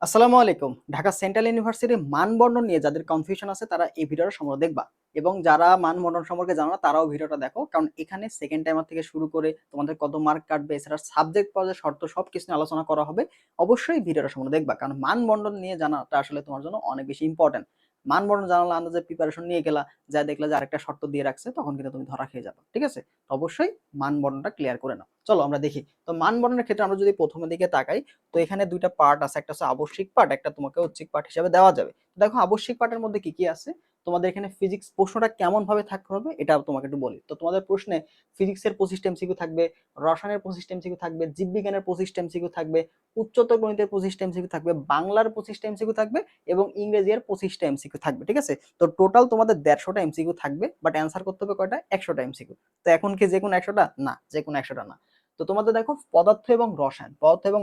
আসসালামু আলাইকুম। ঢাকা সেন্ট্রাল ইউনিভার্সিটির মানবন্ধন নিয়ে যাদের কনফিউশন আছে তারা এই ভিডিওটা সম্পূর্ণ দেখবা এবং যারা মানবন্ধন সম্পর্কে জানো না তারাও ভিডিওটা দেখো। কারণ এখানে সেকেন্ড টাইমার থেকে শুরু করে তোমাদের কত মার্ক কাটবে, এছাড়া সাবজেক্ট পর্যায়ে শর্ত সবকিছু নিয়ে আলোচনা করা হবে। অবশ্যই ভিডিওটা সম্পূর্ণ দেখবা, কারণ মানবন্ধন নিয়ে জানাটা আসলে তোমার জন্য অনেক বেশি ইম্পর্টেন্ট। মানবন্ধন জানালে আন্দাজে প্রিপারেশন নিয়ে গেলা, যা দেখলা যে আরেকটা শর্ত দিয়ে রাখছে, তখন কিন্তু তুমি ধরা খেয়ে যাবে। ঠিক আছে? তো অবশ্যই মানবন্ধনটা ক্লিয়ার করে নাও। চলো আমরা দেখি। তো মানবন্ধনের ক্ষেত্রে আমরা যদি প্রথমের দিকে তাকাই, তো এখানে দুইটা পার্ট আছে, একটা হচ্ছে আবশ্যিক পার্ট, একটা তোমাকে ঐচ্ছিক পার্ট হিসেবে দেওয়া যাবে। দেখো আবশ্যিক পার্টের মধ্যে কি কি আছে। তোমাদের এখানে ফিজিক্স প্রশ্নটা কেমন ভাবে থাকতে হবে এটা তোমাকে একটু বলি। তো তোমাদের প্রশ্নে ফিজিক্সের 25টা এমসিকিউ থাকবে, রসায়নের 25টা এমসিকিউ থাকবে, জীববিজ্ঞানের 25টা এমসিকিউ থাকবে, উচ্চতর গণিতের 25টা এমসিকিউ থাকবে, বাংলার 25টা এমসিকিউ থাকবে এবং ইংরেজির 25টা এমসিকিউ থাকবে। ঠিক আছে? তো টোটাল তোমাদের 150টা এমসিকিউ থাকবে, বাট অ্যান্সার করতে হবে কয়টা? 100টা এমসিকিউ। তো এখন কি যে কোনো 100টা না, যে কোনো 100টা না। তো তোমাদের দেখো পদার্থ এবং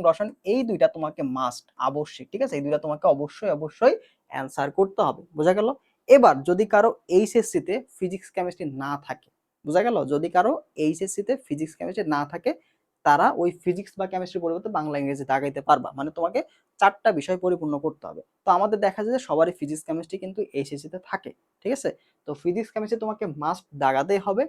রসায়ন এই দুইটা তোমাকে মাস্ট, আবশ্যিক। ঠিক আছে? এই দুইটা তোমাকে অবশ্যই অবশ্যই অ্যান্সার করতে হবে। বোঝা গেল? এবার যদি কারো এইচএসসি তে ফিজিক্স কেমিস্ট্রি না থাকে, বোঝা গেল, যদি কারো এইচএসসি তে ফিজিক্স কেমিস্ট্রি না থাকে, তারা ওই ফিজিক্স বা কেমিস্ট্রির পরিবর্তে বাংলা ইংরেজি দাগাইতে পারবা। মানে তোমাকে 4টা বিষয় পরিপূর্ণ করতে হবে। তো আমাদের দেখা যায় যে সবারই ফিজিক্স কেমিস্ট্রি কিন্তু এইচএসসি তে থাকে। ঠিক আছে? তো ফিজিক্স কেমিস্ট্রি তোমাকে মাস্ট দাগাতেই হবে।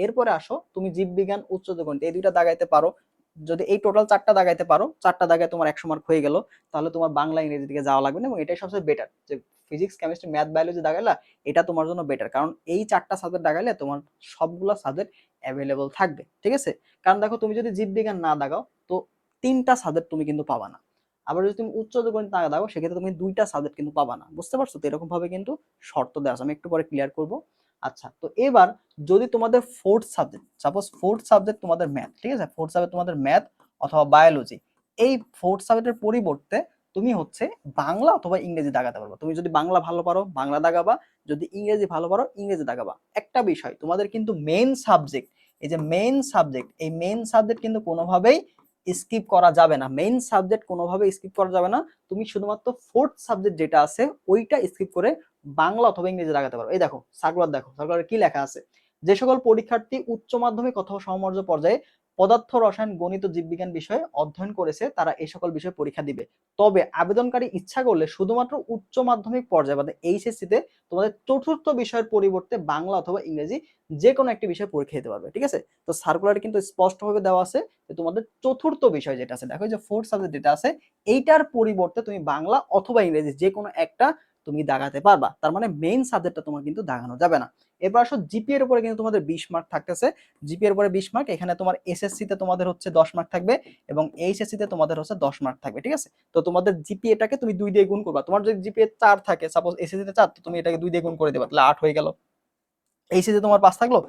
এরপরে আসো, তুমি জীববিজ্ঞান, উচ্চতর গণিত এই দুইটা দাগাইতে পারো। যদি এই টোটাল 4টা দাগাইতে পারো, 4টা দাগায় তোমার 100 মার্ক হয়ে গেল, তাহলে তোমার বাংলা ইংরেজি দিকে যাওয়া লাগবে না, এবং এটাই সবচেয়ে বেটার যে ফিজিক্স কেমিস্ট্রি ম্যাথ বায়োলজি দাগাইলা, এটা তোমার জন্য বেটার। কারণ এই 4টা সাবজেক্ট দাগাইলে তোমার সবগুলা সাবজেক্ট অ্যাভেলেবল থাকবে। ঠিক আছে? কারণ দেখো তুমি যদি জীববিজ্ঞান না দাগাও, তো 3টা সাবজেক্ট তুমি কিন্তু পাবা না। আবার যদি তুমি উচ্চতর গণিত না দাগাও, সেক্ষেত্রে তুমি 2টা সাবজেক্ট কিন্তু পাবা না। বুঝতে পারছো? তো এরকম ভাবে কিন্তু শর্ত দেওয়া আছে, আমি একটু পরে ক্লিয়ার করব। আচ্ছা, তো এবার যদি তোমাদের fourth subject, suppose fourth subject তোমাদের ম্যাথ, ঠিক আছে, ফোর্থ সাবজেক্ট তোমাদের ম্যাথ অথবা বায়োলজি, এই ফোর্থ সাবজেক্টের পরিবর্তে তুমি হচ্ছে বাংলা অথবা ইংরেজি দাগাতে পারবা। তুমি যদি বাংলা ভালো পারো বাংলা দাগাবা, যদি ইংরেজি ভালো পারো ইংরেজি দাগাবা। একটা বিষয়, তোমাদের কিন্তু মেইন সাবজেক্ট, এই যে মেইন সাবজেক্ট, এই মেইন সাবজেক্ট কিন্তু কোনোভাবেই স্কিপ করা যাবে না। মেইন সাবজেক্ট কোনোভাবেই স্কিপ করা যাবে না। তুমি শুধুমাত্র ফোর্থ সাবজেক্ট যেটা আছে ওইটা স্কিপ করে বাংলা অথবা ইংরেজি লাগাতে পারো। এই দেখো সার্কুলার, দেখো সার্কুলারে কি লেখা আছে। যে সকল পরীক্ষার্থী উচ্চ মাধ্যমিক অথবা সমমার্য পর্যায়ে পদার্থ, রসায়ন, গণিত ও জীববিজ্ঞান বিষয়ে অধ্যয়ন করেছে তারা এই সকল বিষয়ে পরীক্ষা দিবে। তবে আবেদনকারী ইচ্ছা করলে শুধুমাত্র উচ্চ মাধ্যমিক পর্যায়ে মানে এইচএসসি তে তোমাদের চতুর্থ বিষয়ের পরিবর্তে বাংলা অথবা ইংরেজি যে কোনো একটি বিষয়ে পরীক্ষা দিতে পারবে। ঠিক আছে? তো সার্কুলারে কিন্তু স্পষ্টভাবে দেওয়া আছে যে তোমাদের চতুর্থ বিষয় যেটা আছে, দেখো যে ফোর্থ সাবজেক্ট যেটা আছে, এইটার পরিবর্তে তুমি বাংলা অথবা ইংরেজি যে কোনো একটা তুমি দাগাতে পারবা। তার মানে মেইন সাবজেক্টটা তোমার কিন্তু দাগানো যাবে না। এবার আসো জিপিএ এর উপরে কিন্তু তোমাদের 20 মার্ক থাকতেছে। জিপিএ এর উপরে 20 মার্ক, এখানে তোমার এসএসসি তে তোমাদের হচ্ছে 10 মার্ক থাকবে এবং এইচএসসি তে তোমাদের হচ্ছে 10 মার্ক থাকবে। ঠিক আছে? তো তোমাদের জিপিএ টাকে তুমি 2 দিয়ে গুণ করবা। তোমার যদি জিপিএ 4 থাকে, সাপোজ এসএসসি তে 4, তো তুমি এটাকে 2 দিয়ে গুণ করে দিবা, তাহলে 8 হয়ে গেল। এইচএসসি তোমার 5 থাকলো,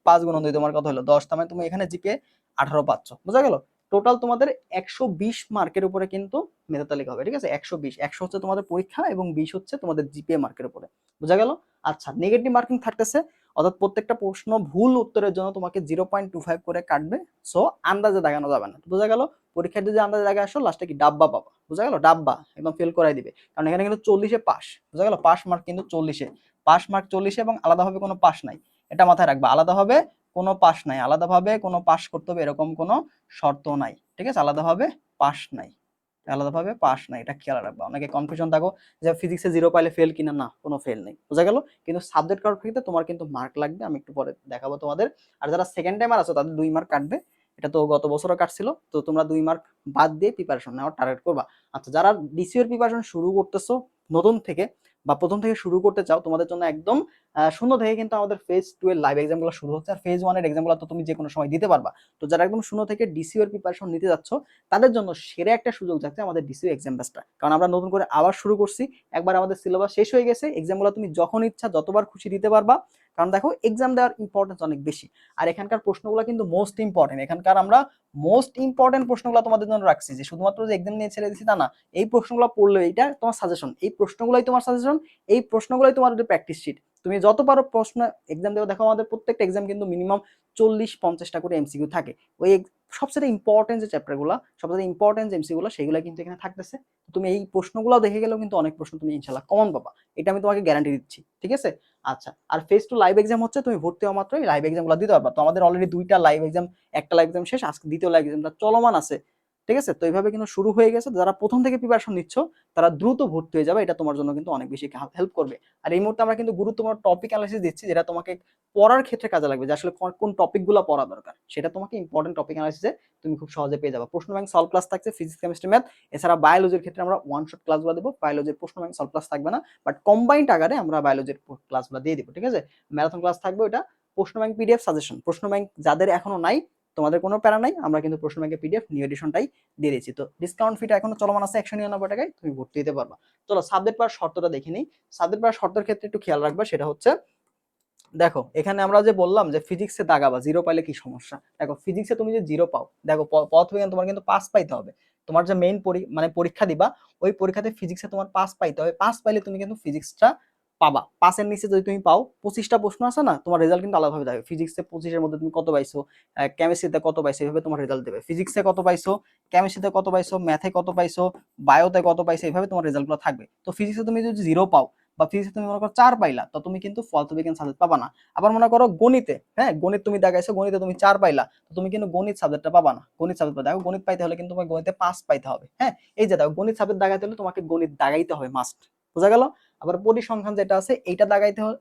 5 গুণন 2 তোমার কত হলো? 10। তার মানে তুমি এখানে জিপিএ 18 পাচ্ছ। বুঝা গেল? টোটাল তোমাদের 120 মার্কের উপরে কিন্তু মেধা তালিকা হবে। ঠিক আছে? 120, 100 হচ্ছে তোমাদের পরীক্ষা এবং 20 হচ্ছে তোমাদের জিপিএ মার্কের উপরে। বুঝা গেল? আচ্ছা, নেগেটিভ মার্কিং থাকতেছে, অর্থাৎ প্রত্যেকটা প্রশ্ন ভুল উত্তরের জন্য তোমাকে 0.25 করে কাটবে। সো আন্দাজে দাগানো যাবে না। বুঝা গেল? পরীক্ষায় যদি আন্দাজে দাগে আসো, লাস্টে কি ডাব্বা পাবা। বুঝা গেল? ডাব্বা, একদম ফেল করাই দিবে। কারণ এখানে কিন্তু 40-এ পাস। বুঝা গেল? পাস মার্ক কিন্তু 40-এ, পাস মার্ক 40-এ এবং আলাদাভাবে কোনো পাস নাই। এটা মাথায় রাখবা, আলাদাভাবে কোনো পাস নাই, আলাদাভাবে কোনো পাস করতে হবে এরকম কোনো শর্ত নাই। ঠিক আছে? আলাদাভাবে পাস নাই, আলাদাভাবে পাস নাই, এটা খেয়াল রাখবা। অনেকে কনফিউশন থাকো যে ফিজিক্সে 0 পাইলে ফেল কিনা, না, কোনো ফেল নেই। বোঝা গেল? কিন্তু সাবজেক্ট কারোর ক্ষেত্রে তোমার কিন্তু মার্ক লাগবে, আমি একটু পরে দেখাবো তোমাদের। আর যারা সেকেন্ড টাইমার আছো তাদের 2 মার্ক কাটবে, এটা তো গত বছরও কাটছিল। তো তোমরা 2 মার্ক বাদ দিয়ে প্রিপারেশন নেওয়ার টার্গেট করবা। আচ্ছা, যারা ডিসিওর প্রিপারেশন শুরু করতেছো নতুন থেকে বা প্রথম থেকে শুরু করতে চাও, তোমাদের জন্য একদম শূন্য থেকে কিন্তু আমাদের ফেজ 2 এর লাইভ এক্সামগুলো শুরু হচ্ছে। আর ফেজ 1 এর এক্সামগুলো তো তুমি যে কোনো সময় দিতে পারবা। তো যারা একদম শূন্য থেকে ডিসিওর প্রিপারেশন নিতে যাচ্ছ, তাদের জন্য সেরা একটা সুযোগ থাকছে আমাদের ডিসিও এক্সাম ব্যাচটা। কারণ আমরা নতুন করে আবার শুরু করছি, একবার আমাদের সিলেবাস শেষ হয়ে গেছে, এক্সামগুলো তুমি যখন ইচ্ছা যতবার খুশি দিতে পারবা। কারণ দেখো এক্সাম দেওয়ার ইম্পর্টেন্স অনেক বেশি, আর এখানকার প্রশ্নগুলো কিন্তু মোস্ট ইম্পর্টেন্ট। এখানকার আমরা মোস্ট ইম্পর্টেন্ট প্রশ্নগুলো তোমাদের জন্য রাখছি, যে শুধুমাত্র যে এক্সাম নিয়ে ছেড়ে দিচ্ছি তা না। এই প্রশ্নগুলো পড়লে এটা তোমার সাজেশন, এই প্রশ্নগুলোই তোমার সাজেশন, এই প্রশ্নগুলোই তোমার প্র্যাকটিস শিট। তুমি যত পারো প্রশ্ন এক্সাম দেবো। দেখো আমাদের প্রত্যেকটা এক্সাম কিন্তু মিনিমাম 40-50টা করে এমসিকিউ থাকে। ওই সবচেয়ে ইম্পর্টেন্ট যে চ্যাপ্টারগুলো, সবচেয়ে ইম্পর্টেন্ট যে এমসিকিউ গুলো, সেগুলো কিন্তু এখানে থাকতেছে। তুমি এই প্রশ্নগুলো দেখে গেলেও কিন্তু অনেক প্রশ্ন তুমি ইনশাআল্লাহ কমন পাবা, এটা আমি তোমাকে গ্যারান্টি দিচ্ছি। ঠিক আছে? আচ্ছা, আর ফেজ 2 লাইভ এক্সাম হচ্ছে, তুমি ভর্তি হওয়া মাত্রই লাইভ এক্সামগুলো দিতে পারবা। তো আমাদের অলরেডি 2টা লাইভ এক্সাম, একটা লাইভ এক্সাম শেষ, আজকে দ্বিতীয় লাইভ এক্সামটা চলমান আছে। ঠিক আছে? তো এইভাবে কিন্তু শুরু হয়ে গেছে। যারা প্রথম থেকে প্রিপারেশন নিচ্ছ তারা দ্রুত ভর্তি হয়ে যাবে, এটা তোমার জন্য কিন্তু অনেক বেশি হেল্প করবে। আর এই মুহূর্তে আমরা কিন্তু গুরুত্বপূর্ণ টপিক অ্যানালাইসিস দিচ্ছি, যেটা তোমাকে পড়ার ক্ষেত্রে কাজে লাগবে, যে আসলে কোন টপিকগুলো পড়া দরকার, সেটা তোমাকে ইম্পর্টেন্ট টপিক অ্যানালাইসিসে তুমি খুব সহজে পেয়ে যাবে। প্রশ্ন ব্যাংক সলভ ক্লাস থাকছে ফিজিক্স, কেমিস্ট্রি, ম্যাথ। এছাড়া বায়োলজির ক্ষেত্রে আমরা ওয়ান শট ক্লাসগুলো দেবো। বায়োলজির প্রশ্ন ব্যাংক সলভ ক্লাস থাকবে না, বাট কম্বাইন্ড আকারে আমরা বায়োলজির ক্লাসগুলো দিয়ে দিব। ঠিক আছে? ম্যারাথন ক্লাস থাকবে, ওটা প্রশ্ন ব্যাংক পিডিএফ সাজেশন। প্রশ্ন ব্যাংক যাদের এখনো নাই, তোমাদের কোনো প্যারা নাই, আমরা কিন্তু প্রশ্ন ব্যাংকের পিডিএফ নিউ এডিশনটাই দিয়ে দিচ্ছি। তো ডিসকাউন্ট ফিটা এখনো চলমান আছে 199 টাকায়, তুমি ভর্তি দিতে পারবা। চলো সাবজেক্ট পাওয়ার শর্তটা দেখে নিই। সাবজেক্ট পাওয়ার শর্তের ক্ষেত্রে একটু খেয়াল রাখবা, সেটা হচ্ছে দেখো এখানে আমরা যে বললাম যে ফিজিক্সে দাগাবা, জিরো পাইলে কি সমস্যা। দেখো ফিজিক্সে তুমি যে জিরো পাও, দেখো পদার্থবিজ্ঞান তোমার কিন্তু পাস পাইতে হবে। তোমার যে মেইন মানে পরীক্ষা দিবা, ওই পরীক্ষাতে ফিজিক্সে তোমার পাস পাইতে হবে। পাস পাইলে তুমি কিন্তু ফিজিক্সটা পাবা। পাসের নিচে যদি তুমি পাও 25টা প্রশ্ন আছে না, তোমার রেজাল্ট কিন্তু আলাদাভাবে যাবে। ফিজিক্সে 25-এর মধ্যে তুমি কত পাইছো, কেমিস্ট্রিতে কত পাইছো, এইভাবে তোমার রেজাল্ট দেবে। ফিজিক্সে কত পাইছো, কেমিস্ট্রিতে কত পাইছো, ম্যাথে কত পাইছো, বায়োতে কত পাইছো, এইভাবে তোমার রেজাল্টগুলো থাকবে। তো ফিজিক্সে তুমি যদি জিরো পাও বা ফিজিক্সে তুমি মনে করো 4 পাইলা, তো তুমি কিন্তু পদার্থবিজ্ঞান সাবজেক্ট পাবা না। আবার মনে করো গণিতে, হ্যাঁ গণিত তুমি দেখাইছো, গণিতে তুমি 4 পাইলা, তো তুমি কিন্তু গণিত সাবজেক্টটা পাবা না। গণিত সাবজেক্ট দেখো, গণিত পাইতে হলে কিন্তু তোমাকে গণিতে 5 পাইতে হবে। হ্যাঁ, এই যে দেখো গণিত সাবজেক্ট দাগাইতে হলে তোমাকে গণিত দাগাইতে হবে মাস্ট। বোঝা গেল? আবার পরিসংখ্যান যেটা আছে, এইটা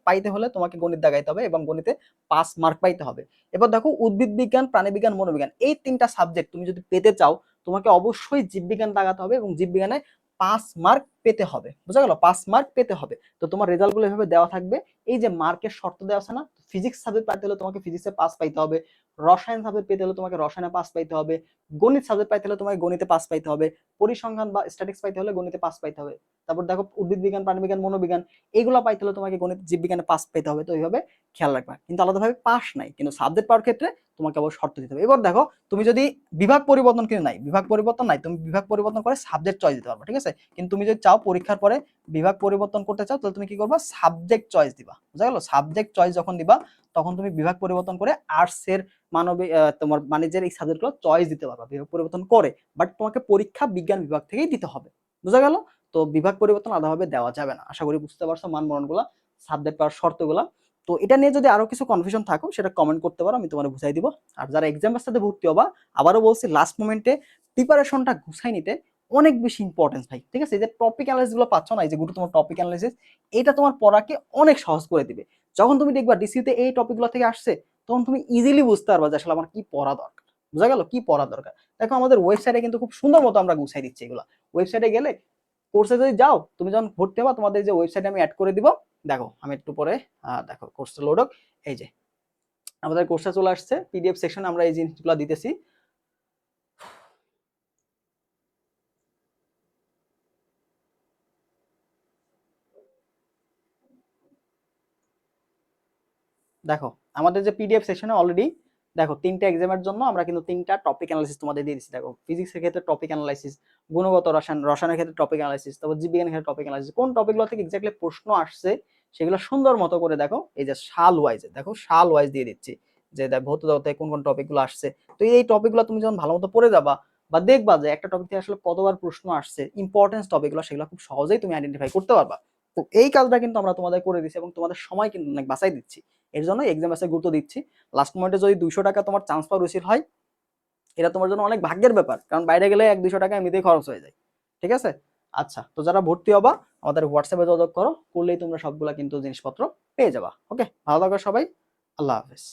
পাইতে হলে তোমাকে গণিত দাগাইতে হবে এবং গণিতে 5 মার্ক পাইতে হবে। এবার দেখো উদ্ভিদ বিজ্ঞান, প্রাণী বিজ্ঞান, মনোবিজ্ঞান, এই 3টা সাবজেক্ট তুমি যদি পেতে চাও, তোমাকে অবশ্যই জীববিজ্ঞান দাগাতে হবে এবং জীববিজ্ঞানে 5 মার্ক পেতে হবে। বুঝা গেল? 5 মার্ক পেতে হবে। তো তোমার রেজাল্টগুলো এভাবে দেওয়া থাকবে। এই যে মার্কের শর্ত দেওয়া আছে না, ফিজিক্স সাবজেক্ট পাইতে হলে তোমাকে ফিজিক্সে 5 পাইতে হবে, রসায়ন সাবজেক্ট পেতে হলে তোমাকে রসায়নে 5 পাইতে হবে, গণিত সাবজেক্ট পাইতে হলে তোমাকে গণিতে 5 পাইতে হবে, পরিসংখ্যান বা স্ট্যাটিক্স পাইতে হলে গণিতে 5 পাইতে হবে। তারপর দেখো উদ্ভিদ বিজ্ঞান, প্রাণী বিজ্ঞান, মনোবিজ্ঞান, এগুলো পাইতে হলে তোমাকে গণিত, জীববিজ্ঞানে 5 পাইতে হবে। তো এইভাবে খেয়াল রাখবা। কিন্তু আলাদাভাবে পাস নাই, কিন্তু সাবজেক্ট পাওয়ার ক্ষেত্রে তোমাকে আবার শর্ত দিতে হবে। এবার দেখো তুমি যদি বিভাগ পরিবর্তন কিন্তু নাই, বিভাগ পরিবর্তন নাই, তুমি বিভাগ পরিবর্তন করে সাবজেক্ট চয়েস দিতে পারবে। ঠিক আছে? কিন্তু তুমি যদি চাও পরীক্ষার পরে বিভাগ পরিবর্তন করতে চাও, তাহলে তুমি কি করবা, সাবজেক্ট চয়েস দিবা। বুঝা গেল? সাবজেক্ট চয়েস যখন দিবা, তখন তুমি বিভাগ পরিবর্তন করে আর্টস এর, মানবিক, তোমার বাণিজ্যের এই সাবজেক্টগুলো চয়েস দিতে পারবা বিভাগ পরিবর্তন করে। বাট তোমাকে পরীক্ষা বিজ্ঞান বিভাগ থেকেই দিতে হবে। বুঝা গেল? তো বিভাগ পরিবর্তন আলাদাভাবে দেওয়া যাবে না। আশা করি বুঝতে পারছো মানবরণগুলা, সাবজেক্ট পাওয়ার শর্তগুলা। তো এটা নিয়ে যদি আরো কিছু কনফিউশন থাকো, সেটা কমেন্ট করতে পারো, আমি তোমার বুঝাই দিব। আর যারা এক্সাম সাথে ভর্তি হবা, আবারও বলছি লাস্ট মোমেন্টে প্রিপারেশনটা গুছাই নিতে অনেক বেশি ইম্পর্টেন্স ভাই। ঠিক আছে? এই যে টপিক অ্যানালাইসিস গুলো পাচ্ছ না, এই যে গুরুত্বপূর্ণ টপিক অ্যানালাইসিস, এটা তোমার পড়াকে অনেক সহজ করে দিবে। যখন তুমি দেখবা ডিসিতে এই টপিকগুলো থেকে আসছে, তখন তুমি ইজিলি বুঝতে পারবা যে আসলে আমার কি পড়া দরকার। বুঝা গেল? কি পড়া দরকার। দেখো আমাদের ওয়েবসাইটে কিন্তু খুব সুন্দর মতো আমরা গুছাই দিচ্ছি এগুলা। ওয়েবসাইটে গেলে, কোর্সে যদি যাও, তুমি যখন ভর্তি হবা, তোমাদের যে ওয়েবসাইটে আমি অ্যাড করে দিব। দেখো আমি একটু পরে দেখো কোর্সটা লোড হোক। এই যে আমাদের কোর্সটা চলে আসছে, পিডিএফ সেকশনে আমরা এই জিনিসগুলো দিতেছি। দেখো আমাদের যে পিডিএফ সেকশনে অলরেডি দেখো 3টা এক্সামের জন্য আমরা কিন্তু 3টা টপিক অ্যানালাইসিস তোমাদের দিয়ে দিচ্ছি। দেখো ফিজিক্সের ক্ষেত্রে টপিক অ্যানালাইসিস, গুণগত রসায়ন, রসায়নের ক্ষেত্রে টপিক অ্যানালাইসিস, তারপর জীববিজ্ঞানের ক্ষেত্রে টপিক অ্যানালাইসিস, কোন টপিকগুলো থেকে এক্স্যাক্টলি প্রশ্ন আসছে সেগুলো সুন্দর মতো করে দেখো এই যে সাল ওয়াইজ, দেখো সাল ওয়াইজ দিয়ে দিচ্ছি যে দেখ ভৌত জগতে কোন কোন টপিকগুলো আসছে। তো এই টপিকগুলো তুমি যখন ভালো মতো পড়ে যাবা বা দেখবা যে একটা টপিক থেকে আসলে কতবার প্রশ্ন আসছে, ইম্পর্টেন্স টপিকগুলো সেগুলো খুব সহজেই তুমি আইডেন্টিফাই করতে পারবা। তো এই কাজটা কিন্তু আমরা তোমাদের করে দিচ্ছি এবং তোমাদের সময় কিন্তু অনেক বাঁচাই দিচ্ছি। এর জন্য এক্সাম আসে গুরুত্ব দিচ্ছি। লাস্ট মোমেন্টে যদি 200 টাকা তোমার চান্স পাওয়ার উচিত হয়, এটা তোমার জন্য অনেক ভাগ্যের ব্যাপার, কারণ বাইরে গেলে 1-200 টাকা এমনিতেই খরচ হয়ে যায়। ঠিক আছে? আচ্ছা, তো যারা ভর্তি হবা আমাদের হোয়াটসঅ্যাপে যোগাযোগ করো, করলেই তোমরা সবগুলা কিন্তু জিনিসপত্র পেয়ে যাবা। ওকে, ভালো থাকো সবাই। আল্লাহ হাফেজ।